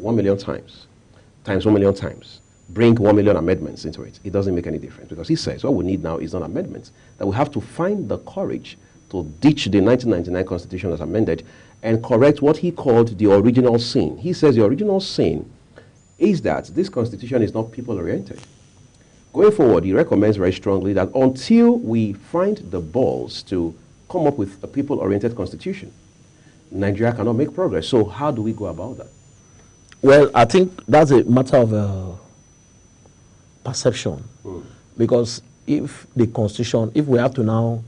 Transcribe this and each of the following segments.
1 million times, times 1 million times, bring 1 million amendments into it, it doesn't make any difference, because he says what we need now is not amendments, that we have to find the courage to ditch the 1999 Constitution as amended and correct what he called the original sin. He says the original sin is that this Constitution is not people-oriented. Going forward, he recommends very strongly that until we find the balls to come up with a people-oriented Constitution, Nigeria cannot make progress. So how do we go about that? Well, I think that's a matter of perception. Because if the Constitution, if we have to now,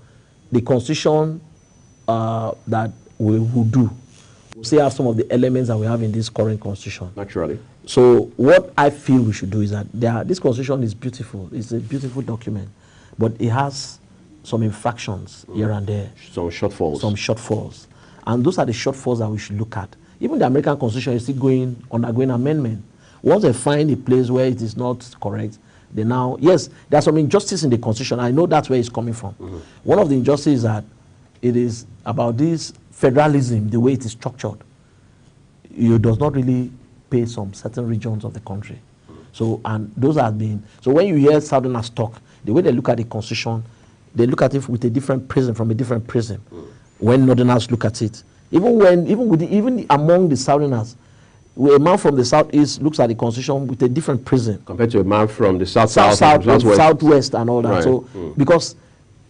the Constitution that we will do, we still have some of the elements that we have in this current Constitution. Naturally. So what I feel we should do is that this Constitution is beautiful. It's a beautiful document, but it has some infractions here and there. Some shortfalls. Some shortfalls. And those are the shortfalls that we should look at. Even the American Constitution is still undergoing amendment. Once they find a place where it is not correct, they now, yes, there's some injustice in the Constitution. I know that's where it's coming from. One of the injustices is that it is about this federalism, the way it is structured. It does not really pay some certain regions of the country. So, and those have been, so when you hear Southerners talk, the way they look at the Constitution, they look at it with a different prism, from a different prism. When Northerners look at it, even among the Southerners, a man from the Southeast looks at the Constitution with a different prism compared to a man from the Southwest and all that. Right. So, because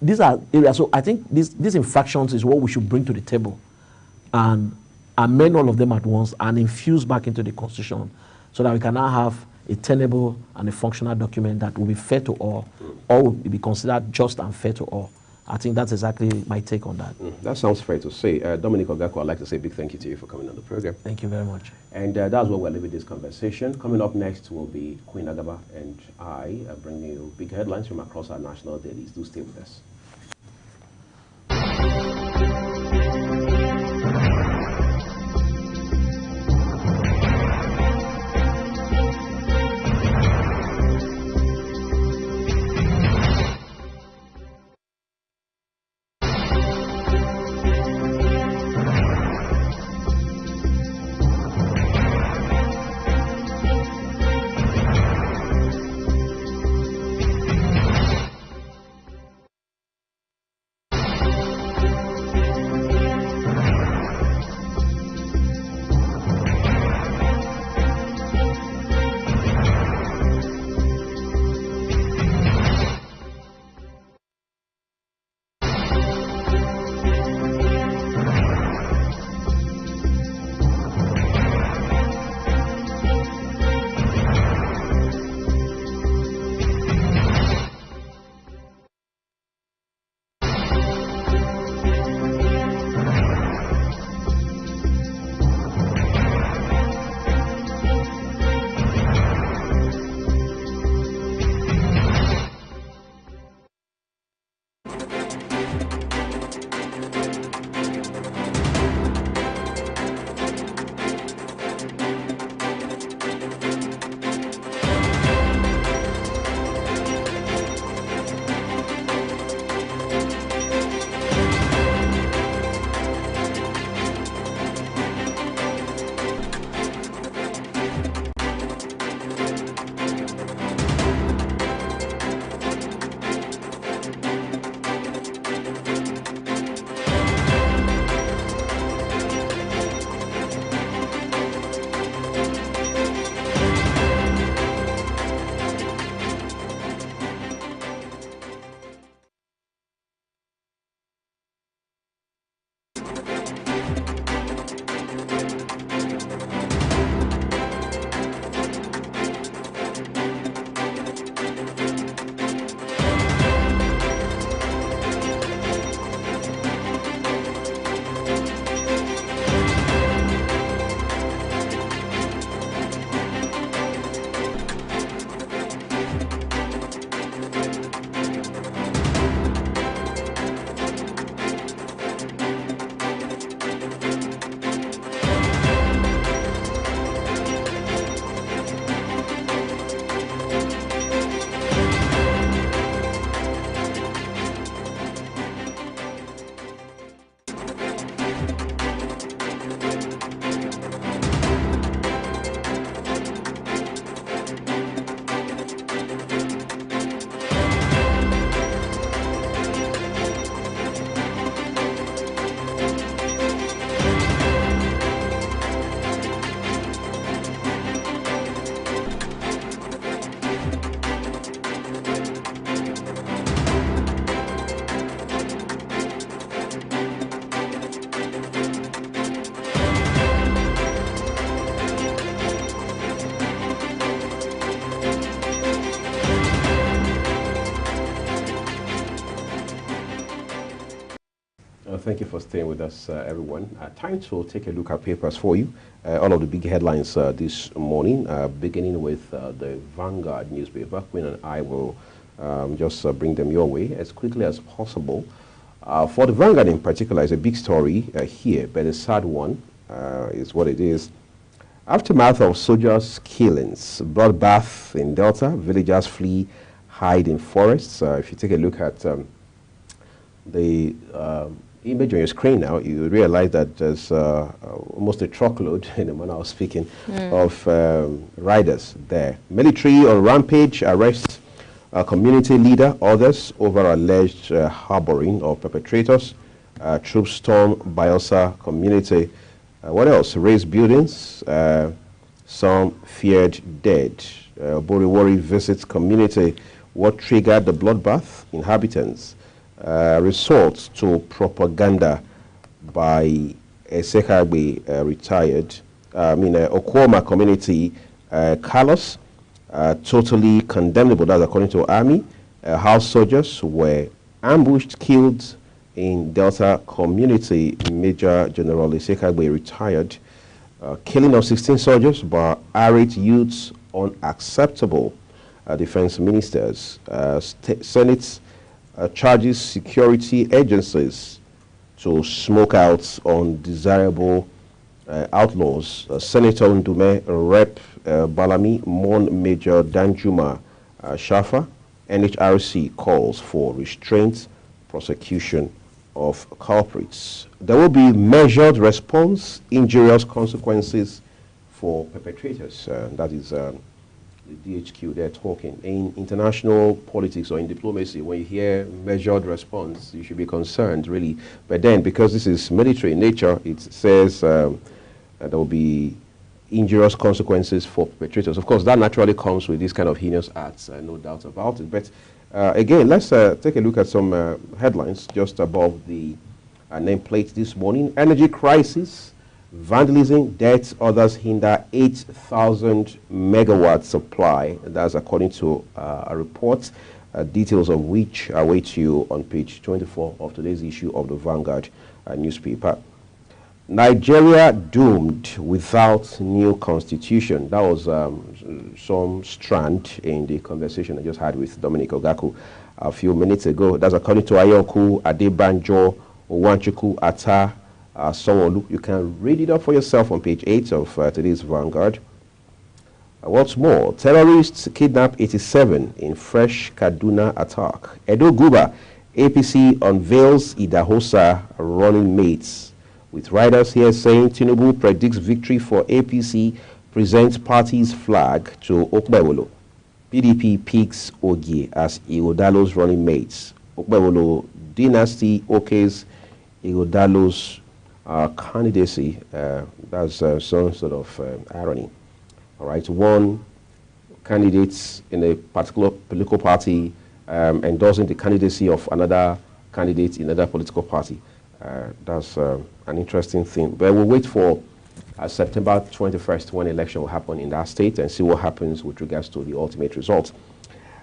these are areas, so I think these infractions is what we should bring to the table and amend all of them at once and infuse back into the Constitution so that we can now have a tenable and a functional document that will be fair to all will be considered just and fair to all. I think that's exactly my take on that. That sounds fair to say. Dominic Ogako, I'd like to say a big thank you to you for coming on the program. Thank you very much. And that's where we're leaving this conversation. Coming up next will be Queen Agaba and I bring you big headlines from across our national dailies. Do stay with us. thank you for staying with us, everyone. Time to take a look at papers for you. All of the big headlines this morning, beginning with the Vanguard newspaper. Queen and I will just bring them your way as quickly as possible. For the Vanguard in particular, it's a big story here, but a sad one is what it is. Aftermath of soldiers' killings, bloodbath in Delta, villagers flee, hide in forests. If you take a look at the image on your screen now, you realize that there's almost a truckload, in the manner of speaking, of riders there. Military on rampage, arrests community leader, others over alleged harboring of perpetrators. Troops storm Bayelsa community. What else? Raised buildings, some feared dead. Boriwori visits community. What triggered the bloodbath? Inhabitants. Resort to propaganda by Esekagbe, retired. Okwoma community, callous, totally condemnable. That's according to Army. House soldiers were ambushed, killed in Delta community. Major General Esekagbe, retired. Killing of 16 soldiers by irate youths, unacceptable. Defense ministers. Senate charges security agencies to smoke out undesirable outlaws. Senator Ndume, Rep Balami, mourn Major Danjuma Shafa. NHRC calls for restraint, prosecution of culprits. There will be measured response, injurious consequences for perpetrators. That is the DHQ they're talking. In international politics or in diplomacy, when you hear measured response, you should be concerned, really. But then, because this is military in nature, it says there will be injurious consequences for perpetrators. Of course, that naturally comes with this kind of heinous acts, no doubt about it. But again, let's take a look at some headlines just above the nameplate this morning. Energy crisis. Vandalism, deaths, others hinder 8,000 megawatt supply. That's according to a report, details of which await you on page 24 of today's issue of the Vanguard newspaper. Nigeria doomed without new constitution. That was some strand in the conversation I just had with Dominic Ogaku a few minutes ago. That's according to Ayoku, Adebanjo, Owanchuku, Atta, Sonolu. You can read it up for yourself on page 8 of today's Vanguard. What's more, terrorists kidnap 87 in fresh Kaduna attack. Edo Guba, APC unveils Idahosa running mates. With riders here saying Tinubu predicts victory for APC, presents party's flag to Okpebolo. PDP picks Ogie as Igodalo's running mates. Okpebolo dynasty okays Igodalo's candidacy. That's some sort of irony. All right, one candidate in a particular political party endorsing the candidacy of another candidate in another political party. That's an interesting thing. But we'll wait for September 21st when election will happen in that state and see what happens with regards to the ultimate result.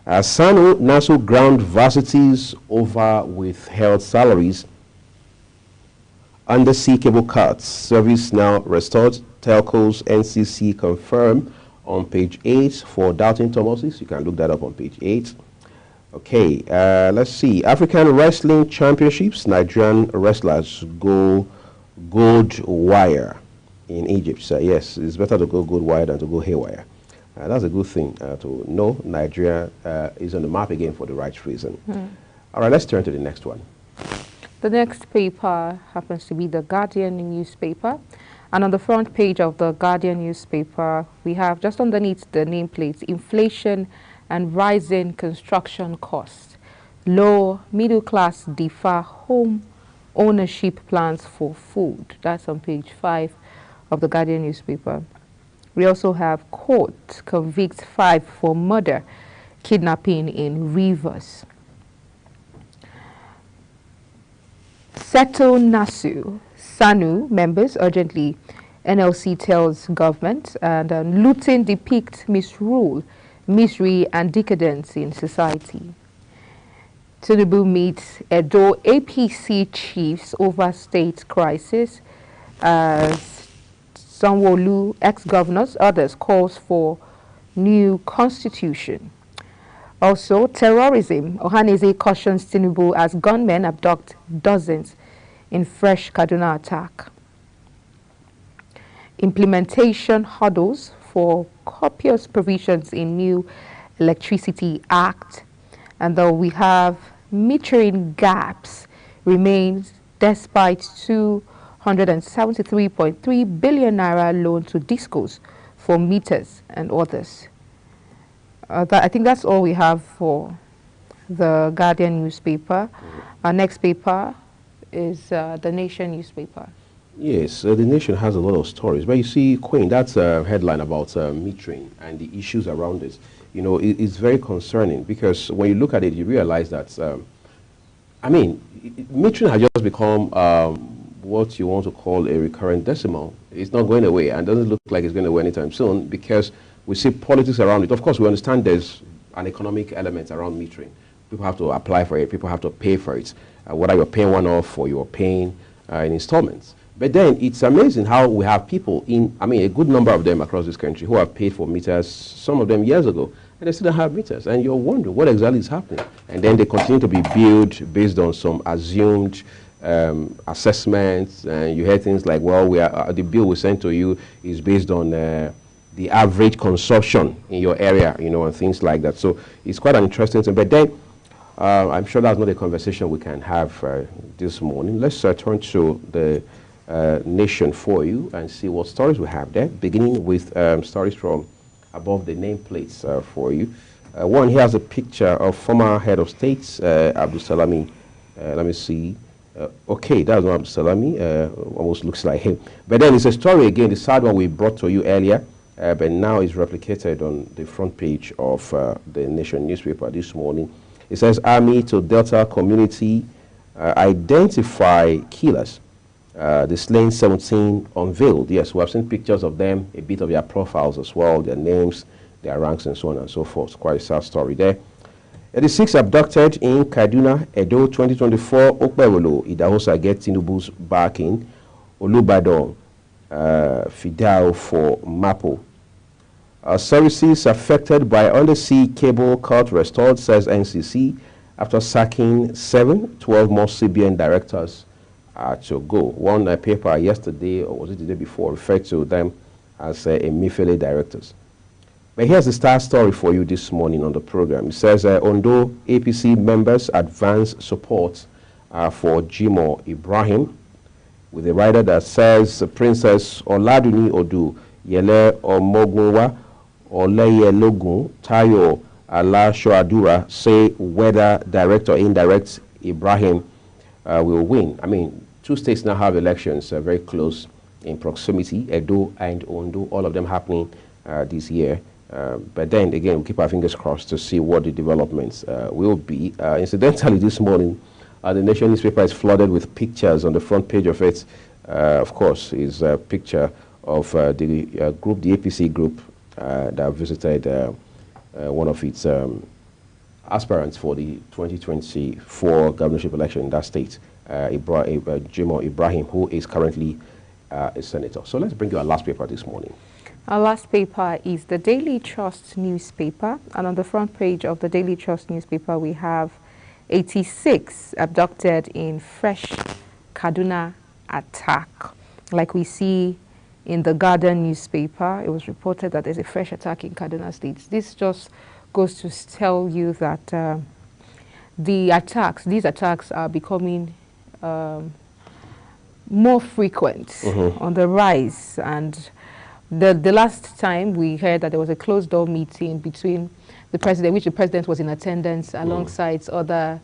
Sanu Nasu ground varsities over withheld salaries. Undersea cable cuts. Service now restored. Telcos NCC confirm on page 8 for Doubting Thomases. You can look that up on page 8. Okay, let's see. African Wrestling Championships. Nigerian wrestlers go gold wire in Egypt. So yes, it's better to go gold wire than to go haywire. That's a good thing to know. Nigeria is on the map again for the right reason. All right, let's turn to the next one. The next paper happens to be the Guardian newspaper. And on the front page of the Guardian newspaper, we have just underneath the nameplates, inflation and rising construction costs. Low middle class defer home ownership plans for food. That's on page 5 of the Guardian newspaper. We also have court convicts 5 for murder, kidnapping in Rivers. Settle Nasu, SANU members urgently, NLC tells government, and looting depicts misrule, misery and decadence in society. Tinubu meets Edo APC chiefs over state crisis. Sanwo-Olu, ex-governors, others calls for new constitution. Also, terrorism. Ohanaeze cautions Tinubu as gunmen abduct dozens in fresh Kaduna attack. Implementation hurdles for copious provisions in new Electricity Act. And though we have metering gaps remains despite 273.3 billion naira loan to discos for meters and others. I think that's all we have for the Guardian newspaper. Our next paper is the Nation newspaper. Yes, the Nation has a lot of stories. But you see, Queen, that's a headline about metering and the issues around it. You know, it's very concerning because when you look at it, you realize that, metering has just become what you want to call a recurrent decimal. It's not going away and doesn't look like it's going away anytime soon because we see politics around it. Of course, we understand there's an economic element around metering. People have to apply for it. People have to pay for it, whether you're paying one-off or you're paying in installments. But then it's amazing how we have people a good number of them across this country who have paid for meters, some of them years ago, and they still don't have meters. And you're wondering what exactly is happening. And then they continue to be billed based on some assumed assessments. And you hear things like, well, the bill we sent to you is based on the average consumption in your area, you know, and things like that. So it's quite an interesting thing. But then I'm sure that's not a conversation we can have this morning. Let's turn to the Nation for you and see what stories we have there, beginning with stories from above the nameplates for you. One, here has a picture of former head of state, Abdul Salami. Let me see. Okay, that's not Abdul Salami. Almost looks like him. But then it's a story again, the sad one we brought to you earlier, but now it's replicated on the front page of the Nation newspaper this morning. It says, Army to Delta community identify killers. The slain 17 unveiled. Yes, we have seen pictures of them, a bit of their profiles as well, their names, their ranks, and so on and so forth. Quite a sad story there. 86 abducted in Kaduna, Edo 2024. Okpewolo, Idahosa get Tinubu's backing. Olubadon, Fidao for Mapo. Services affected by undersea cable cut restored, says NCC, after sacking 12 more CBN directors to go. One paper yesterday, or was it the day before, referred to them as Emefiele directors. But here's the star story for you this morning on the program. It says Ondo APC members advance support for Jimoh Ibrahim, with a rider that says Princess Oladuni Odu, Yele Omogunwa, Oleyelogun, Tayo Alashoadura say whether direct or indirect Ibrahim will win. I mean, two states now have elections very close in proximity, Edo and Ondo, all of them happening this year. But then again, we keep our fingers crossed to see what the developments will be. Incidentally, this morning, the Nation newspaper is flooded with pictures on the front page of it. Of course, is a picture of the group, the APC group, that visited one of its aspirants for the 2024 governorship election in that state, Jimoh Ibrahim, who is currently a senator. So let's bring you our last paper this morning. Our last paper is the Daily Trust newspaper, and on the front page of the Daily Trust newspaper we have 86 abducted in fresh Kaduna attack. Like we see in the Guardian newspaper, it was reported that there's a fresh attack in Kaduna State. This just goes to tell you that these attacks are becoming more frequent, on the rise. And the last time we heard that there was a closed-door meeting between the president, which the president was in attendance, alongside other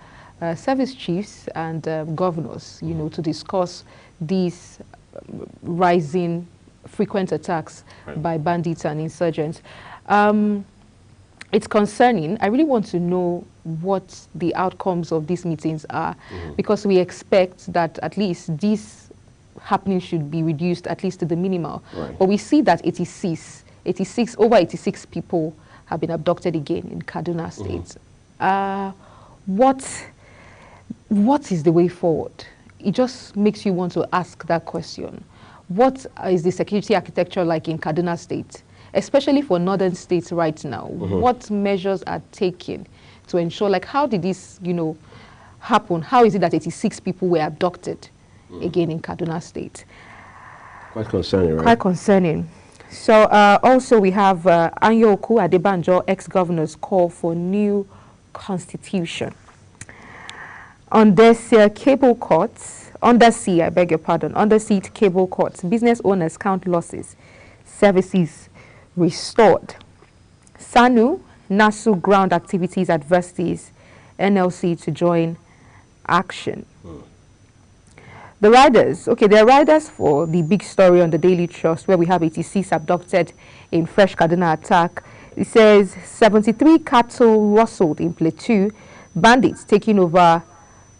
service chiefs and governors, you know, to discuss these rising frequent attacks by bandits and insurgents. It's concerning. I really want to know what the outcomes of these meetings are, because we expect that at least these happenings should be reduced at least to the minimal. But we see that over 86 people have been abducted again in Kaduna State. What what is the way forward? It just makes you want to ask that question. What is the security architecture like in Kaduna State, especially for northern states right now? What measures are taken to ensure, like, how did this, happen? How is it that 86 people were abducted again in Kaduna State? Quite concerning, right? Quite concerning. So also we have Anyoku Adebanjo, ex-governor's call for new constitution. Undersea cable courts, undersea cable courts, business owners count losses, services restored. SANU, NASU ground activities adversities, NLC to join action. The riders, there are riders for the big story on the Daily Trust where we have 86 abducted in fresh Kaduna attack. It says 73 cattle rustled in Plateau, bandits taking over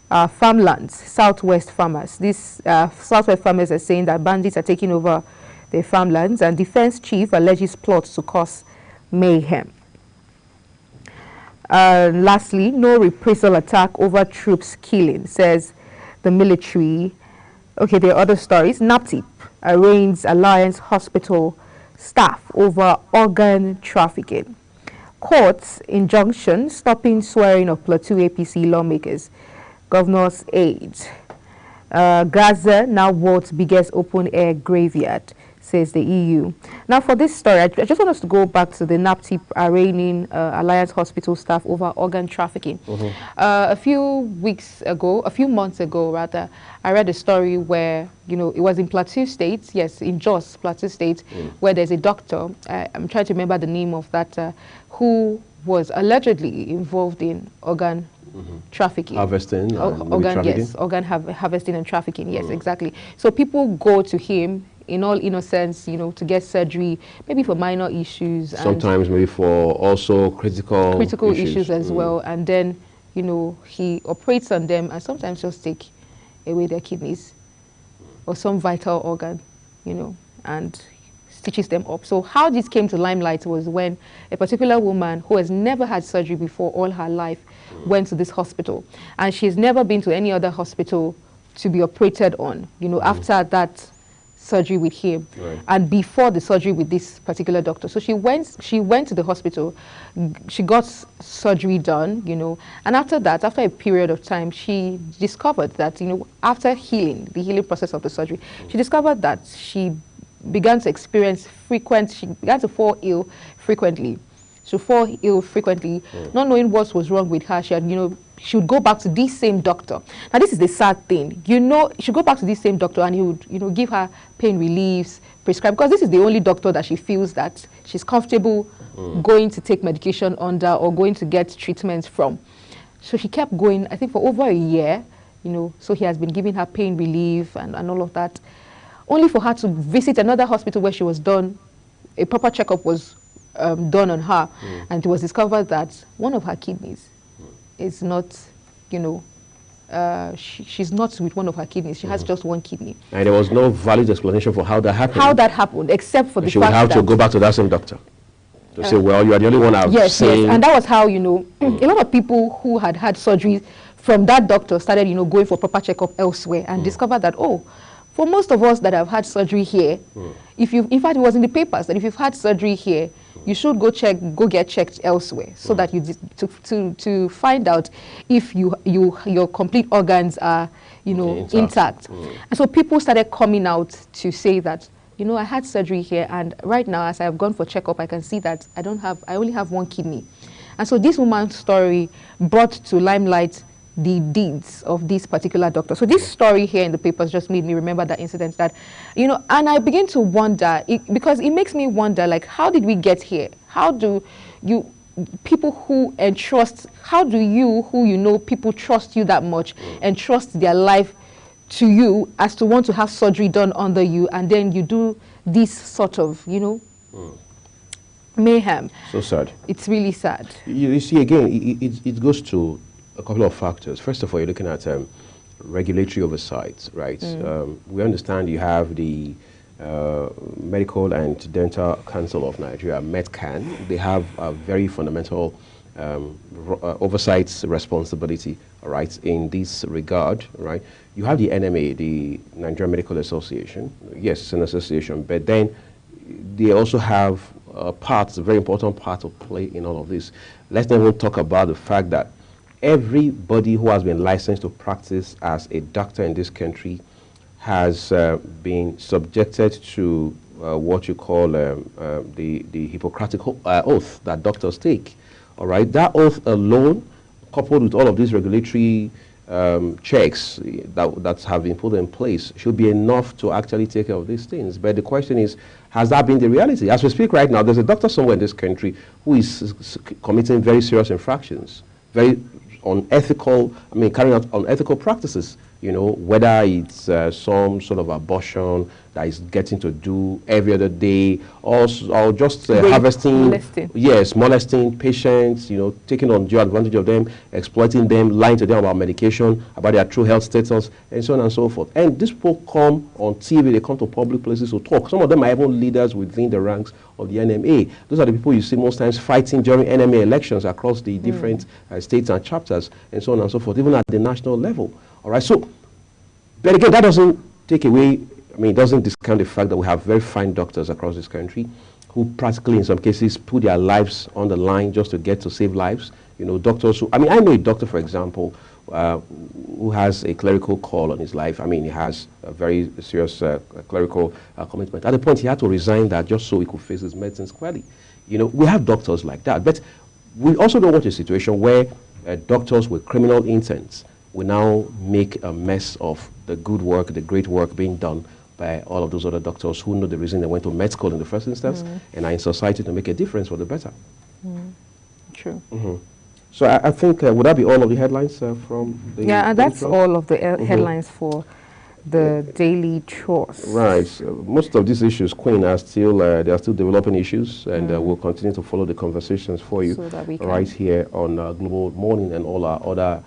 farmlands, southwest farmers. These southwest farmers are saying that bandits are taking over their farmlands, and defense chief alleges plots to cause mayhem. Lastly, no reprisal attack over troops killing, says the military. There are other stories. NAPTIP arraigns Alliance Hospital staff over organ trafficking. Courts injunction stopping swearing of Plateau APC lawmakers. Governor's aide. Gaza now world's biggest open-air graveyard, says the EU. Now for this story, I just want us to go back to the NAPTIP arraigning Alliance Hospital staff over organ trafficking. A few months ago rather, I read a story where, it was in Plateau State, yes, in Jos, Plateau State, where there's a doctor, I'm trying to remember the name of that, who was allegedly involved in organ trafficking. Harvesting, organ, yes, organ harvesting and trafficking, yes, exactly. So people go to him in all innocence, to get surgery, maybe for minor issues. Sometimes maybe for also critical issues as well. And then, he operates on them and sometimes just take away their kidneys or some vital organ, and stitches them up. So how this came to limelight was when a particular woman who has never had surgery before all her life went to this hospital. And she's never been to any other hospital to be operated on, after that surgery with him, and before the surgery with this particular doctor. So she went to the hospital, she got surgery done, and after that, after a period of time, she discovered that, after healing, the healing process of the surgery, she discovered that she began to experience she began to fall ill frequently. She would fall ill frequently, not knowing what was wrong with her. She had, she would go back to this same doctor. Now, this is the sad thing. She would go back to this same doctor and he would, give her pain reliefs, prescribe, because this is the only doctor that she feels that she's comfortable going to take medication under or going to get treatments from. So she kept going, I think, for over a year, so he has been giving her pain relief and all of that, only for her to visit another hospital where she was done, a proper checkup was done on her, and it was discovered that one of her kidneys is not, she's not with one of her kidneys. She has just one kidney. And there was no valid explanation for how that happened. Except for the fact that... She would have to go back to that same doctor to say, well, you are the only one out. Yes, and that was how, a lot of people who had surgery from that doctor started, going for proper checkup elsewhere and discovered that, for most of us that have had surgery here, in fact, it was in the papers that if you've had surgery here, you should go get checked elsewhere, so that to find out if your complete organs are, intact. And so people started coming out to say that, I had surgery here, and right now, as I have gone for checkup, I can see that I only have one kidney. And so this woman's story brought to limelight the deeds of this particular doctor. So this story here in the papers just made me remember that incident that, and I begin to wonder, because it makes me wonder, like, how did we get here? How do people who entrust, people trust you that much and trust their life to you as to want to have surgery done under you, and then you do this sort of, mayhem. So sad. It's really sad. You see, again, it goes to a couple of factors. First of all, you're looking at regulatory oversight, right? We understand you have the Medical and Dental Council of Nigeria, MEDCAN. They have a very fundamental oversight responsibility all right, in this regard, right? You have the NMA, the Nigerian Medical Association. Yes, it's an association, but then they also have a very important part to play in all of this. Let's not even talk about the fact that everybody who has been licensed to practice as a doctor in this country has been subjected to what you call the Hippocratic oath that doctors take. All right, that oath alone, coupled with all of these regulatory checks that have been put in place, should be enough to actually take care of these things. But the question is, has that been the reality? As we speak right now, there's a doctor somewhere in this country who is committing very serious infractions, very unethical, carrying out unethical practices, whether it's some sort of abortion that is getting to do every other day, or just harvesting, molesting patients, taking undue advantage of them, exploiting them, lying to them about medication, about their true health status, and so on and so forth. And these people come on TV, they come to public places to talk. Some of them are even leaders within the ranks of the NMA. Those are the people you see most times fighting during NMA elections across the different states and chapters, and so on and so forth, even at the national level. All right, so, but again, that doesn't take away, it doesn't discount the fact that we have very fine doctors across this country who practically, in some cases, put their lives on the line just to get to save lives. Doctors who, I know a doctor, for example, who has a clerical call on his life. He has a very serious clerical commitment. At the point, he had to resign that just so he could face his medicine squarely. We have doctors like that, but we also don't want a situation where doctors with criminal intents will now make a mess of the good work, the great work being done by all of those other doctors who know the reason they went to med school in the first instance and are in society to make a difference for the better. True. So I think, would that be all of the headlines from the... Yeah, and that's all of the headlines for the daily chores. Right. Most of these issues, Queen, are still, they are still developing issues, and we'll continue to follow the conversations for you right here on Global Morning and all our other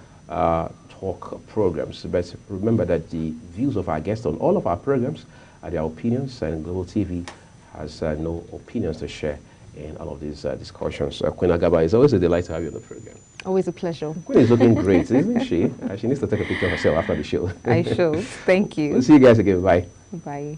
talk programs. But remember that the views of our guests on all of our programs are their opinions, and Global TV has no opinions to share in all of these discussions. Queen Agaba, it's always a delight to have you on the program. Always a pleasure. Queen is looking great, isn't she? She needs to take a picture of herself after the show. I should. Thank you. We'll see you guys again. Bye. Bye.